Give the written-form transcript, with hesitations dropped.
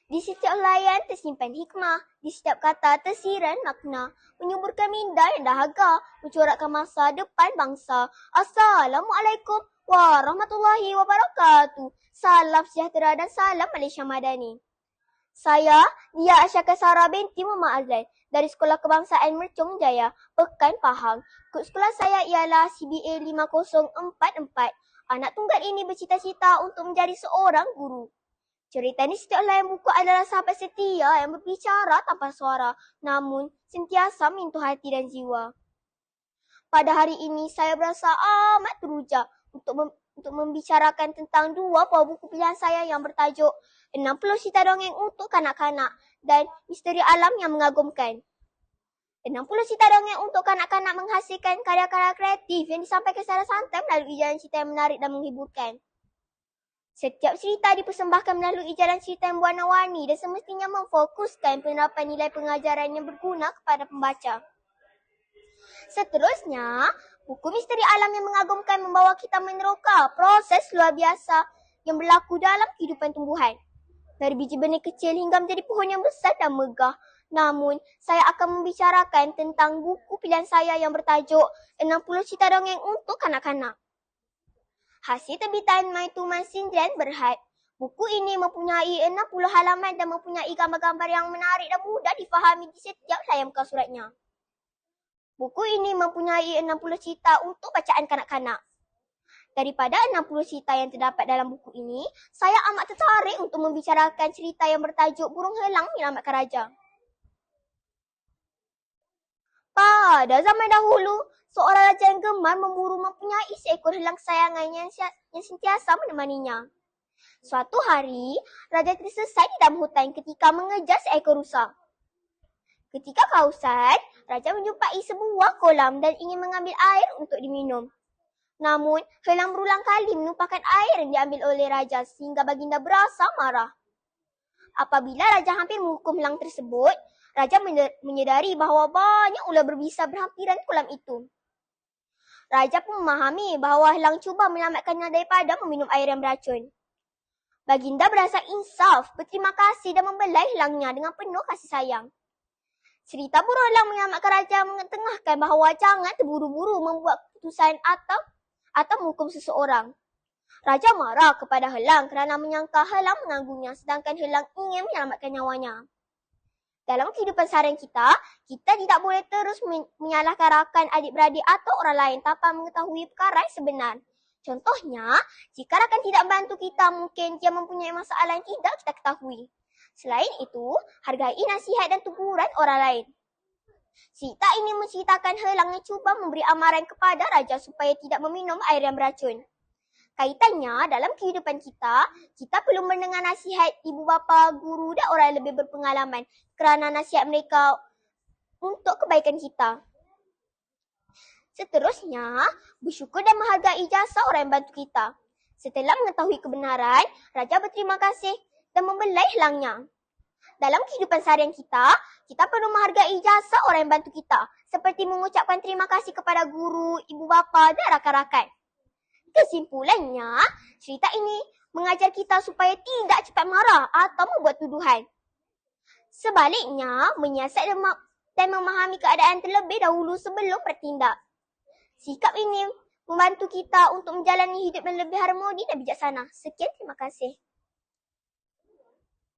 Di setiap layan tersimpan hikmah, di setiap kata tersirat makna, menyuburkan minda dan dahaga, mencorakkan masa depan bangsa. Assalamualaikum warahmatullahi wabarakatuh. Salam sejahtera dan salam Malaysia Madani. Saya, Dia Asyaka Sarah binti Muhammad Azlan dari Sekolah Kebangsaan Mercung Jaya, Pekan Pahang. Kod sekolah saya ialah CBA 5044. Anak tunggal ini bercita-cita untuk menjadi seorang guru. Cerita di setiap layan buku adalah sahabat setia yang berbicara tanpa suara, namun sentiasa menyentuh hati dan jiwa. Pada hari ini, saya berasa amat teruja untuk membicarakan tentang dua buah buku pilihan saya yang bertajuk 60 Cerita Dongeng untuk Kanak-Kanak dan Misteri Alam yang Mengagumkan. 60 Cerita Dongeng untuk Kanak-Kanak menghasilkan karya-karya kreatif yang disampaikan secara santai melalui jalan cerita yang menarik dan menghiburkan. Setiap cerita dipersembahkan melalui jalan cerita yang berwarna-warni dan semestinya memfokuskan penerapan nilai pengajaran yang berguna kepada pembaca. Seterusnya, buku Misteri Alam yang Mengagumkan membawa kita meneroka proses luar biasa yang berlaku dalam kehidupan tumbuhan. Dari biji benih kecil hingga menjadi pohon yang besar dan megah. Namun, saya akan membicarakan tentang buku pilihan saya yang bertajuk 60 Cerita Dongeng untuk Kanak-Kanak. Hasil terbitan My Tuman Sindrian Berhad. Buku ini mempunyai 60 halaman dan mempunyai gambar-gambar yang menarik dan mudah difahami di setiap layar muka suratnya. Buku ini mempunyai 60 cerita untuk bacaan kanak-kanak. Daripada 60 cerita yang terdapat dalam buku ini, saya amat tertarik untuk membicarakan cerita yang bertajuk Burung Helang Menyelamatkan Raja. Pada zaman dahulu, seorang raja yang gemar memburu mempunyai seekor helang kesayangannya yang sentiasa menemaninya. Suatu hari, raja tersesat di dalam hutan ketika mengejar seekor rusa. Ketika kehausan, raja menjumpai sebuah kolam dan ingin mengambil air untuk diminum. Namun, helang berulang kali menumpahkan air yang diambil oleh raja sehingga baginda berasa marah. Apabila raja hampir menghukum helang tersebut, raja menyedari bahawa banyak ular berbisa berhampiran kolam itu. Raja pun memahami bahawa helang cuba menyelamatkannya daripada meminum air yang beracun. Baginda berasa insaf, berterima kasih dan membelai helangnya dengan penuh kasih sayang. Cerita burung helang menyelamatkan raja mengetengahkan bahawa jangan terburu-buru membuat keputusan atau menghukum seseorang. Raja marah kepada helang kerana menyangka helang mengganggunya sedangkan helang ingin menyelamatkan nyawanya. Dalam kehidupan seharian kita tidak boleh terus menyalahkan rakan, adik-beradik atau orang lain tanpa mengetahui perkara yang sebenar. Contohnya, jika rakan tidak membantu kita, mungkin dia mempunyai masalah yang tidak kita ketahui. Selain itu, hargai nasihat dan teguran orang lain. Cerita ini menceritakan helang yang cuba memberi amaran kepada raja supaya tidak meminum air yang beracun. Kaitannya dalam kehidupan kita perlu mendengar nasihat ibu bapa, guru dan orang yang lebih berpengalaman kerana nasihat mereka untuk kebaikan kita. Seterusnya, bersyukur dan menghargai jasa orang yang bantu kita. Setelah mengetahui kebenaran, raja berterima kasih dan membelai helangnya. Dalam kehidupan seharian kita perlu menghargai jasa orang yang bantu kita, seperti mengucapkan terima kasih kepada guru, ibu bapa dan rakan-rakan. Kesimpulannya, cerita ini mengajar kita supaya tidak cepat marah atau membuat tuduhan. Sebaliknya, menyiasat dan memahami keadaan terlebih dahulu sebelum bertindak. Sikap ini membantu kita untuk menjalani hidup yang lebih harmoni dan bijaksana. Sekian, terima kasih.